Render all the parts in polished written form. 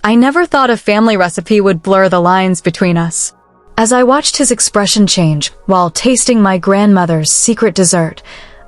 I never thought a family recipe would blur the lines between us. As I watched his expression change while tasting my grandmother's secret dessert,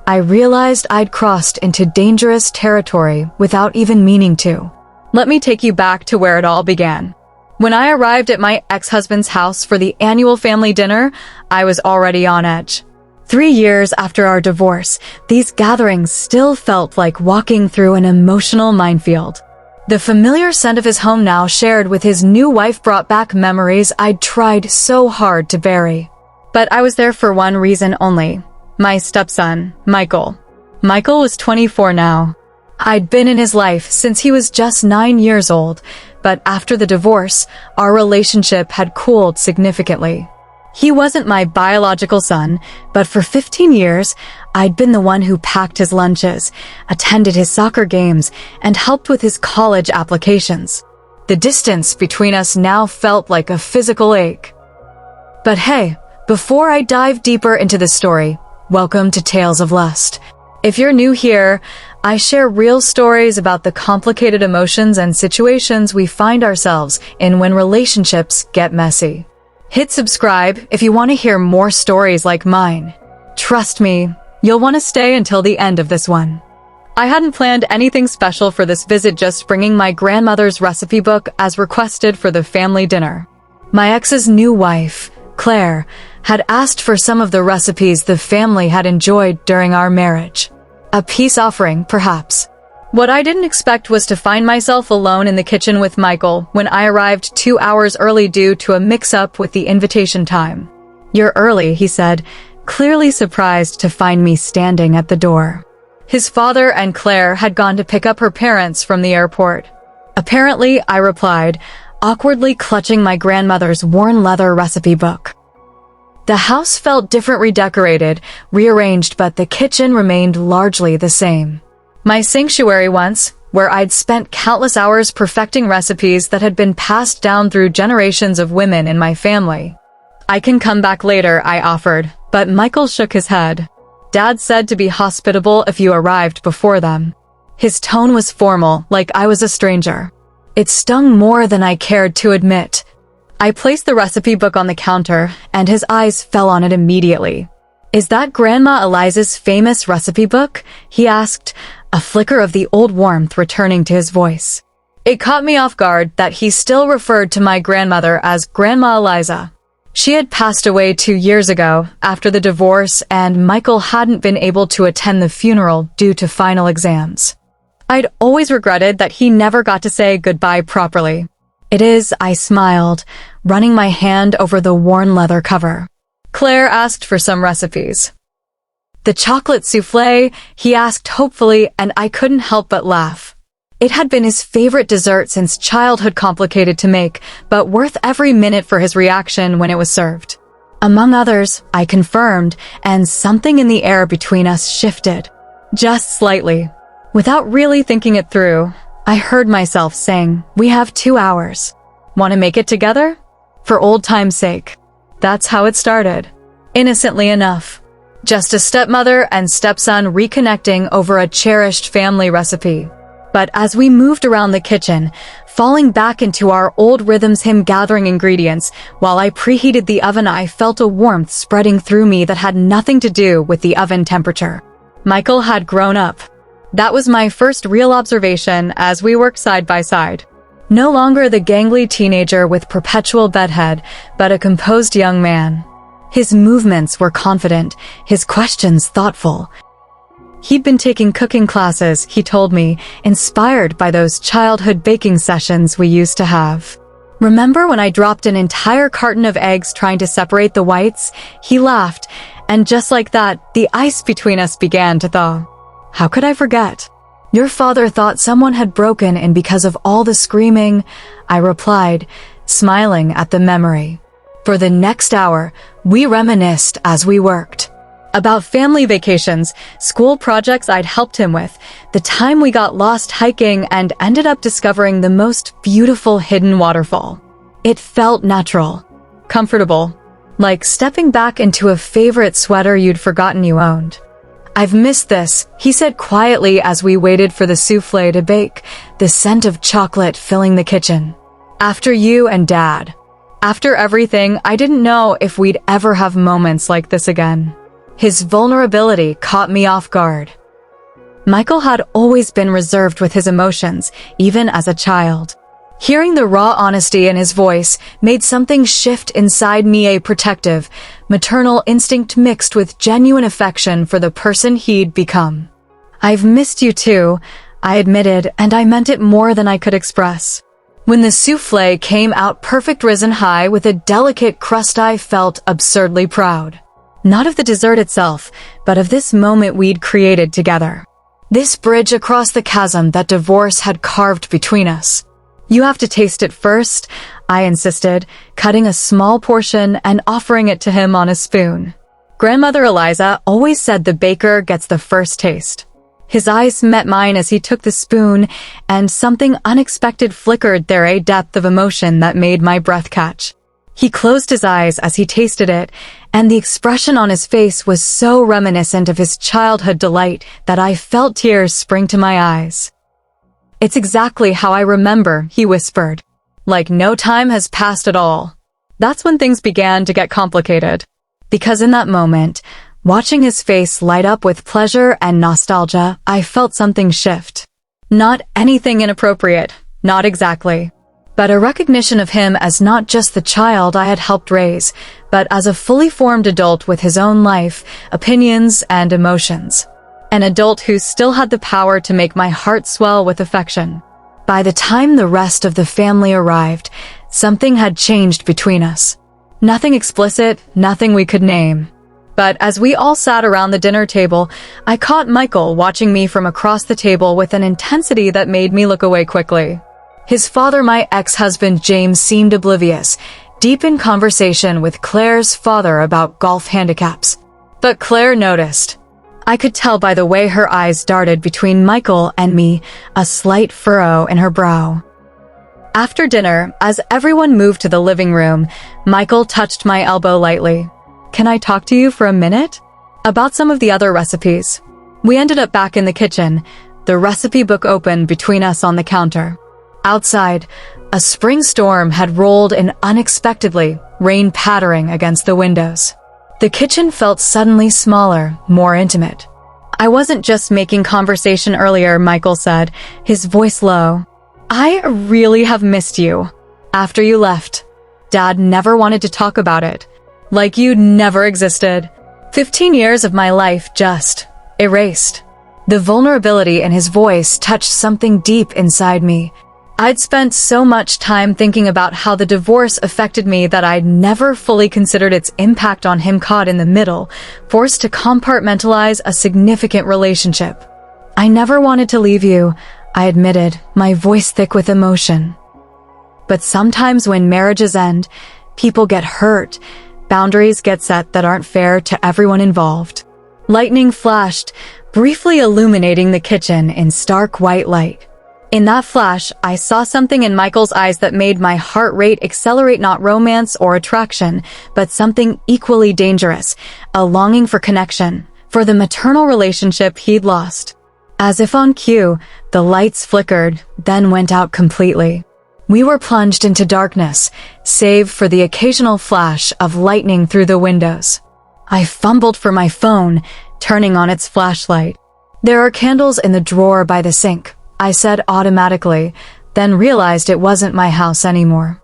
I realized I'd crossed into dangerous territory without even meaning to. Let me take you back to where it all began. When I arrived at my ex-husband's house for the annual family dinner, I was already on edge. 3 years after our divorce, these gatherings still felt like walking through an emotional minefield. The familiar scent of his home now shared with his new wife brought back memories I'd tried so hard to bury. But I was there for one reason only. My stepson, Michael. Michael was 24 now. I'd been in his life since he was just 9 years old, but after the divorce, our relationship had cooled significantly. He wasn't my biological son, but for 15 years, I'd been the one who packed his lunches, attended his soccer games, and helped with his college applications. The distance between us now felt like a physical ache. But hey, before I dive deeper into the story, welcome to Tales of Lust. If you're new here, I share real stories about the complicated emotions and situations we find ourselves in when relationships get messy. Hit subscribe if you want to hear more stories like mine. Trust me, you'll want to stay until the end of this one. I hadn't planned anything special for this visit, just bringing my grandmother's recipe book as requested for the family dinner. My ex's new wife, Claire, had asked for some of the recipes the family had enjoyed during our marriage. A peace offering, perhaps. What I didn't expect was to find myself alone in the kitchen with Michael when I arrived 2 hours early due to a mix-up with the invitation time. "You're early," he said, clearly surprised to find me standing at the door. His father and Claire had gone to pick up her parents from the airport. "Apparently," I replied, awkwardly clutching my grandmother's worn leather recipe book. The house felt different, redecorated, rearranged, but the kitchen remained largely the same. My sanctuary once, where I'd spent countless hours perfecting recipes that had been passed down through generations of women in my family. "I can come back later," I offered, but Michael shook his head. "Dad said to be hospitable if you arrived before them." His tone was formal, like I was a stranger. It stung more than I cared to admit. I placed the recipe book on the counter, and his eyes fell on it immediately. "Is that Grandma Eliza's famous recipe book?" he asked, a flicker of the old warmth returning to his voice. It caught me off guard that he still referred to my grandmother as Grandma Eliza. She had passed away 2 years ago after the divorce, and Michael hadn't been able to attend the funeral due to final exams. I'd always regretted that he never got to say goodbye properly. "It is," I smiled, running my hand over the worn leather cover. Claire asked for some recipes. "The chocolate soufflé," he asked hopefully, and I couldn't help but laugh. It had been his favorite dessert since childhood, complicated to make, but worth every minute for his reaction when it was served. "Among others," I confirmed, and something in the air between us shifted. Just slightly. Without really thinking it through, I heard myself saying, "We have 2 hours. Want to make it together? For old time's sake." That's how it started. Innocently enough. Just a stepmother and stepson reconnecting over a cherished family recipe. But as we moved around the kitchen, falling back into our old rhythms, him gathering ingredients, while I preheated the oven, I felt a warmth spreading through me that had nothing to do with the oven temperature. Michael had grown up. That was my first real observation as we worked side by side. No longer the gangly teenager with perpetual bedhead, but a composed young man. His movements were confident, his questions thoughtful. He'd been taking cooking classes, he told me, inspired by those childhood baking sessions we used to have. "Remember when I dropped an entire carton of eggs trying to separate the whites?" He laughed, and just like that, the ice between us began to thaw. "How could I forget? Your father thought someone had broken in because of all the screaming," I replied, smiling at the memory. For the next hour, we reminisced as we worked. About family vacations, school projects I'd helped him with, the time we got lost hiking and ended up discovering the most beautiful hidden waterfall. It felt natural, comfortable, like stepping back into a favorite sweater you'd forgotten you owned. "I've missed this," he said quietly as we waited for the soufflé to bake, the scent of chocolate filling the kitchen. After you and Dad. After everything, I didn't know if we'd ever have moments like this again. His vulnerability caught me off guard. Michael had always been reserved with his emotions, even as a child. Hearing the raw honesty in his voice made something shift inside me, a protective, maternal instinct mixed with genuine affection for the person he'd become. "I've missed you too," I admitted, and I meant it more than I could express. When the soufflé came out perfect risen high with a delicate crust, I felt absurdly proud. Not of the dessert itself, but of this moment we'd created together. This bridge across the chasm that divorce had carved between us. "You have to taste it first," I insisted, cutting a small portion and offering it to him on a spoon. Grandmother Eliza always said the baker gets the first taste. His eyes met mine as he took the spoon, and something unexpected flickered there, a depth of emotion that made my breath catch. He closed his eyes as he tasted it, and the expression on his face was so reminiscent of his childhood delight that I felt tears spring to my eyes. "It's exactly how I remember," he whispered. "Like no time has passed at all." That's when things began to get complicated. Because in that moment, watching his face light up with pleasure and nostalgia, I felt something shift. Not anything inappropriate, not exactly. But a recognition of him as not just the child I had helped raise, but as a fully formed adult with his own life, opinions, and emotions. An adult who still had the power to make my heart swell with affection. By the time the rest of the family arrived, something had changed between us. Nothing explicit, nothing we could name. But as we all sat around the dinner table, I caught Michael watching me from across the table with an intensity that made me look away quickly. His father, my ex-husband James, seemed oblivious, deep in conversation with Claire's father about golf handicaps. But Claire noticed. I could tell by the way her eyes darted between Michael and me, a slight furrow in her brow. After dinner, as everyone moved to the living room, Michael touched my elbow lightly. "Can I talk to you for a minute?" About some of the other recipes. We ended up back in the kitchen, the recipe book open between us on the counter. Outside, a spring storm had rolled in unexpectedly, rain pattering against the windows. The kitchen felt suddenly smaller, more intimate. "I wasn't just making conversation earlier," Michael said, his voice low. "I really have missed you. After you left, Dad never wanted to talk about it. Like you never existed. 15 years of my life just erased." The vulnerability in his voice touched something deep inside me. I'd spent so much time thinking about how the divorce affected me that I'd never fully considered its impact on him, caught in the middle, forced to compartmentalize a significant relationship. "I never wanted to leave you," I admitted, my voice thick with emotion. But sometimes when marriages end, people get hurt, boundaries get set that aren't fair to everyone involved. Lightning flashed, briefly illuminating the kitchen in stark white light. In that flash, I saw something in Michael's eyes that made my heart rate accelerate, not romance or attraction, but something equally dangerous, a longing for connection, for the maternal relationship he'd lost. As if on cue, the lights flickered, then went out completely. We were plunged into darkness, save for the occasional flash of lightning through the windows. I fumbled for my phone, turning on its flashlight. "There are candles in the drawer by the sink," I said automatically, then realized it wasn't my house anymore.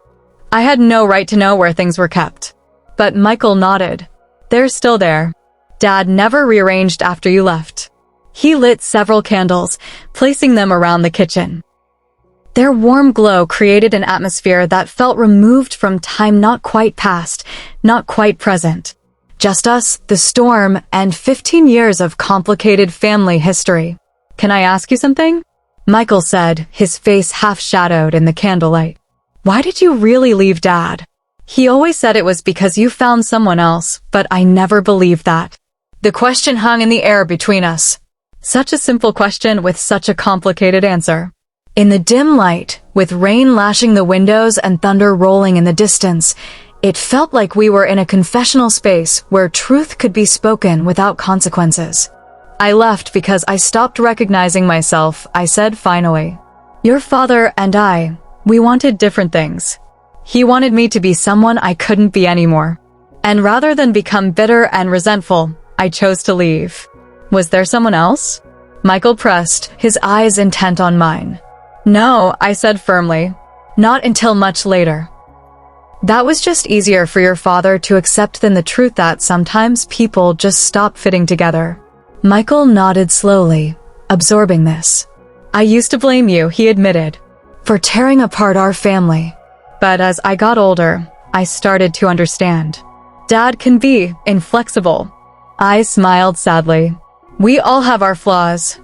I had no right to know where things were kept. But Michael nodded. "They're still there. Dad never rearranged after you left." He lit several candles, placing them around the kitchen. Their warm glow created an atmosphere that felt removed from time, not quite past, not quite present. Just us, the storm, and 15 years of complicated family history. "Can I ask you something?" Michael said, his face half-shadowed in the candlelight. "Why did you really leave Dad?" "He always said it was because you found someone else, but I never believed that." The question hung in the air between us. Such a simple question with such a complicated answer. In the dim light, with rain lashing the windows and thunder rolling in the distance, it felt like we were in a confessional space where truth could be spoken without consequences. "I left because I stopped recognizing myself," I said finally. "Your father and I, We wanted different things. He wanted me to be someone I couldn't be anymore. And rather than become bitter and resentful, I chose to leave. Was there someone else? Michael pressed, his eyes intent on mine. No, I said firmly. Not until much later. That was just easier for your father to accept than the truth that sometimes people just stop fitting together. Michael nodded slowly, absorbing this. I used to blame you, he admitted, for tearing apart our family. But as I got older, I started to understand. Dad can be inflexible. I smiled sadly. We all have our flaws.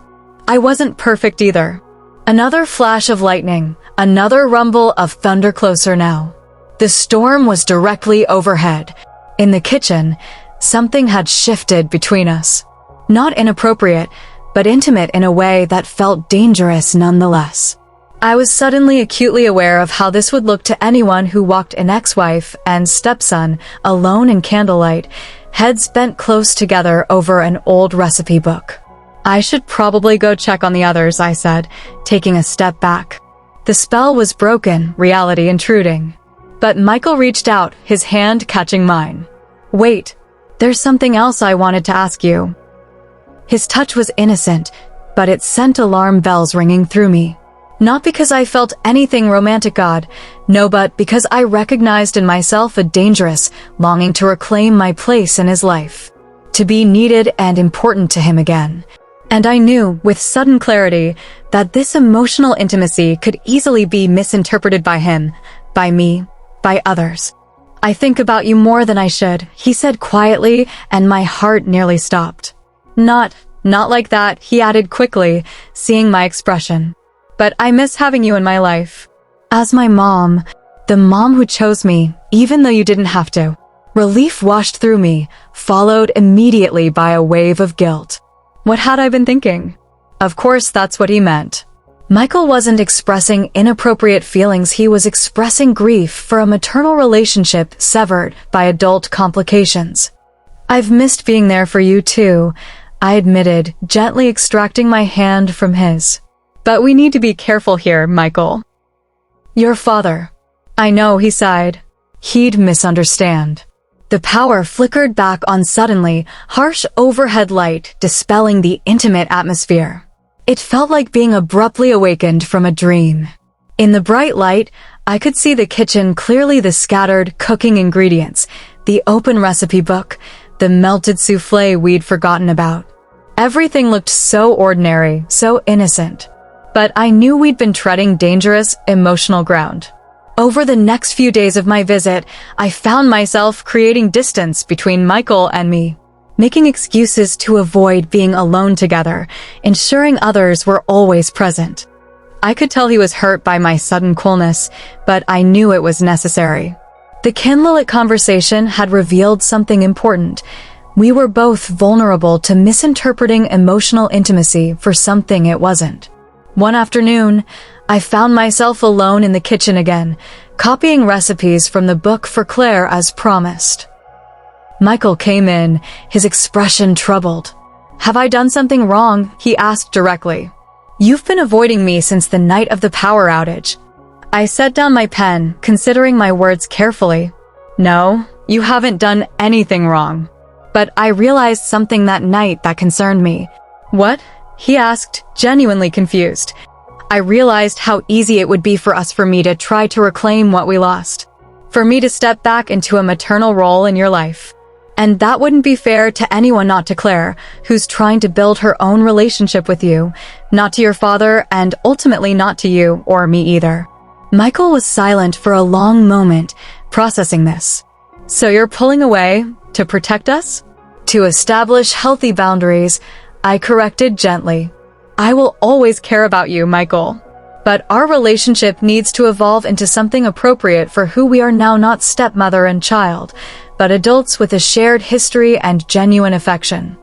I wasn't perfect either. Another flash of lightning, another rumble of thunder closer now. The storm was directly overhead. In the kitchen, something had shifted between us. Not inappropriate, but intimate in a way that felt dangerous nonetheless. I was suddenly acutely aware of how this would look to anyone who walked an ex-wife and stepson alone in candlelight, heads bent close together over an old recipe book. I should probably go check on the others, I said, taking a step back. The spell was broken, reality intruding. But Michael reached out, his hand catching mine. Wait, there's something else I wanted to ask you. His touch was innocent, but it sent alarm bells ringing through me. Not because I felt anything romantic, God, no, but because I recognized in myself a dangerous longing to reclaim my place in his life, to be needed and important to him again. And I knew, with sudden clarity, that this emotional intimacy could easily be misinterpreted by him, by me, by others. I think about you more than I should, he said quietly, and my heart nearly stopped. Not like that, he added quickly, seeing my expression. But I miss having you in my life. As my mom, the mom who chose me, even though you didn't have to. Relief washed through me, followed immediately by a wave of guilt. What had I been thinking? Of course, that's what he meant. Michael wasn't expressing inappropriate feelings, he was expressing grief for a maternal relationship severed by adult complications. I've missed being there for you too, I admitted, gently extracting my hand from his. But we need to be careful here, Michael. Your father. I know, he sighed. He'd misunderstand. The power flickered back on suddenly, harsh overhead light dispelling the intimate atmosphere. It felt like being abruptly awakened from a dream. In the bright light, I could see the kitchen clearly, the scattered cooking ingredients, the open recipe book, the melted soufflé we'd forgotten about. Everything looked so ordinary, so innocent. But I knew we'd been treading dangerous, emotional ground. Over the next few days of my visit, I found myself creating distance between Michael and me, making excuses to avoid being alone together, ensuring others were always present. I could tell he was hurt by my sudden coolness, but I knew it was necessary. The candlelit conversation had revealed something important. We were both vulnerable to misinterpreting emotional intimacy for something it wasn't. One afternoon, I found myself alone in the kitchen again, copying recipes from the book for Claire as promised. Michael came in, his expression troubled. Have I done something wrong? He asked directly. You've been avoiding me since the night of the power outage. I set down my pen, considering my words carefully. No, you haven't done anything wrong. But I realized something that night that concerned me. What? He asked, genuinely confused. I realized how easy it would be for me to try to reclaim what we lost. For me to step back into a maternal role in your life. And that wouldn't be fair to anyone, not to Claire, who's trying to build her own relationship with you, not to your father, and ultimately not to you or me either. Michael was silent for a long moment, processing this. So you're pulling away to protect us? To establish healthy boundaries, I corrected gently. I will always care about you, Michael. But our relationship needs to evolve into something appropriate for who we are now, not stepmother and child, but adults with a shared history and genuine affection.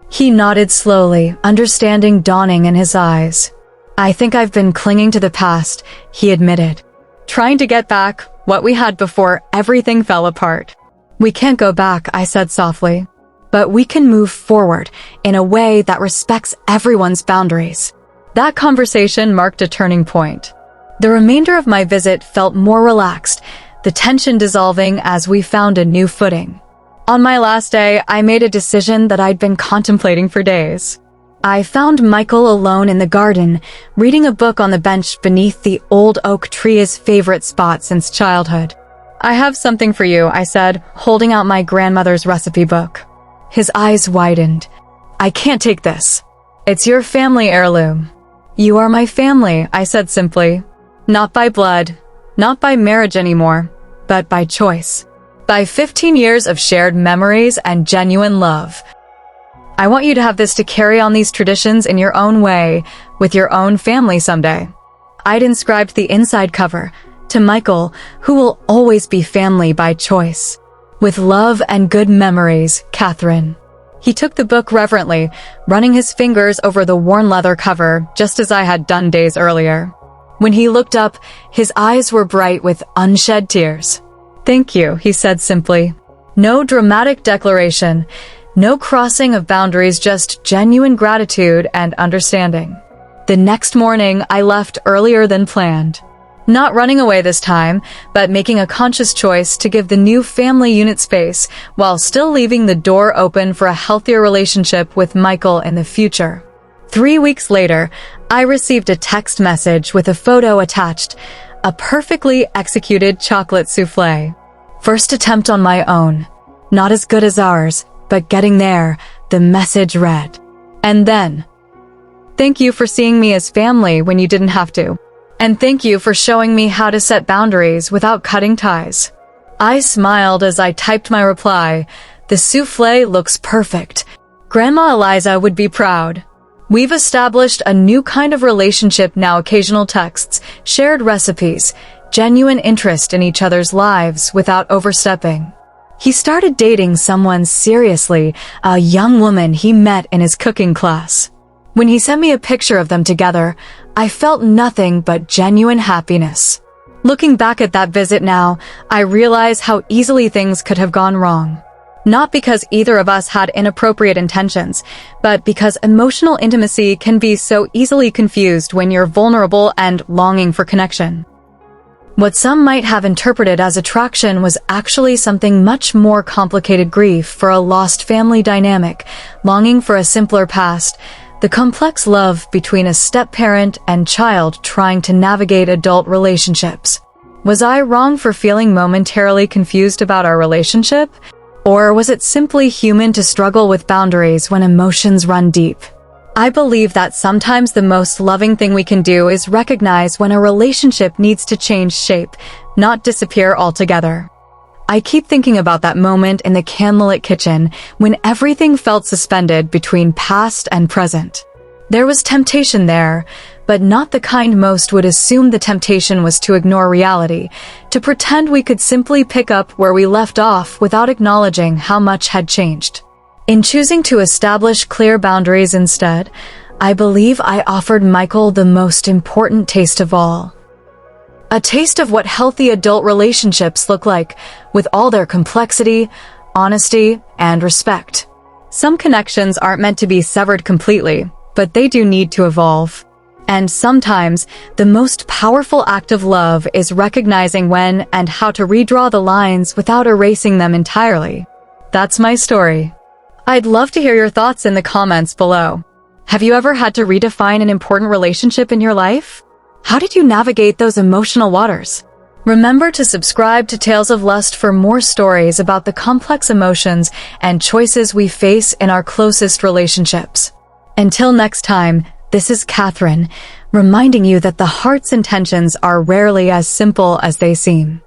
He nodded slowly, understanding dawning in his eyes. I think I've been clinging to the past, he admitted. Trying to get back what we had before everything fell apart. We can't go back, I said softly. But we can move forward in a way that respects everyone's boundaries. That conversation marked a turning point. The remainder of my visit felt more relaxed, the tension dissolving as we found a new footing. On my last day, I made a decision that I'd been contemplating for days. I found Michael alone in the garden, reading a book on the bench beneath the old oak tree, his favorite spot since childhood. "I have something for you," I said, holding out my grandmother's recipe book. His eyes widened. "I can't take this. It's your family heirloom." "You are my family," I said simply. "Not by blood, not by marriage anymore, but by choice. By 15 years of shared memories and genuine love. I want you to have this to carry on these traditions in your own way, with your own family someday." I'd inscribed the inside cover, "To Michael, who will always be family by choice. With love and good memories, Catherine." He took the book reverently, running his fingers over the worn leather cover, just as I had done days earlier. When he looked up, his eyes were bright with unshed tears. "Thank you," he said simply. No dramatic declaration, no crossing of boundaries, just genuine gratitude and understanding. The next morning, I left earlier than planned. Not running away this time, but making a conscious choice to give the new family unit space while still leaving the door open for a healthier relationship with Michael in the future. 3 weeks later, I received a text message with a photo attached, a perfectly executed chocolate soufflé. First attempt on my own. Not as good as ours, but getting there, the message read. And then, "Thank you for seeing me as family when you didn't have to. And thank you for showing me how to set boundaries without cutting ties." I smiled as I typed my reply. "The soufflé looks perfect. Grandma Eliza would be proud. We've established a new kind of relationship now, occasional texts, shared recipes, genuine interest in each other's lives without overstepping." He started dating someone seriously, a young woman he met in his cooking class. When he sent me a picture of them together, I felt nothing but genuine happiness. Looking back at that visit now, I realize how easily things could have gone wrong. Not because either of us had inappropriate intentions, but because emotional intimacy can be so easily confused when you're vulnerable and longing for connection. What some might have interpreted as attraction was actually something much more complicated: grief for a lost family dynamic, longing for a simpler past, the complex love between a step-parent and child trying to navigate adult relationships. Was I wrong for feeling momentarily confused about our relationship? Or was it simply human to struggle with boundaries when emotions run deep? I believe that sometimes the most loving thing we can do is recognize when a relationship needs to change shape, not disappear altogether. I keep thinking about that moment in the candlelit kitchen when everything felt suspended between past and present. There was temptation there, but not the kind most would assume. The temptation was to ignore reality, to pretend we could simply pick up where we left off without acknowledging how much had changed. In choosing to establish clear boundaries instead, I believe I offered Michael the most important taste of all. A taste of what healthy adult relationships look like, with all their complexity, honesty, and respect. Some connections aren't meant to be severed completely, but they do need to evolve. And sometimes, the most powerful act of love is recognizing when and how to redraw the lines without erasing them entirely. That's my story. I'd love to hear your thoughts in the comments below. Have you ever had to redefine an important relationship in your life? How did you navigate those emotional waters? Remember to subscribe to Tales of Lust for more stories about the complex emotions and choices we face in our closest relationships. Until next time, this is Catherine, reminding you that the heart's intentions are rarely as simple as they seem.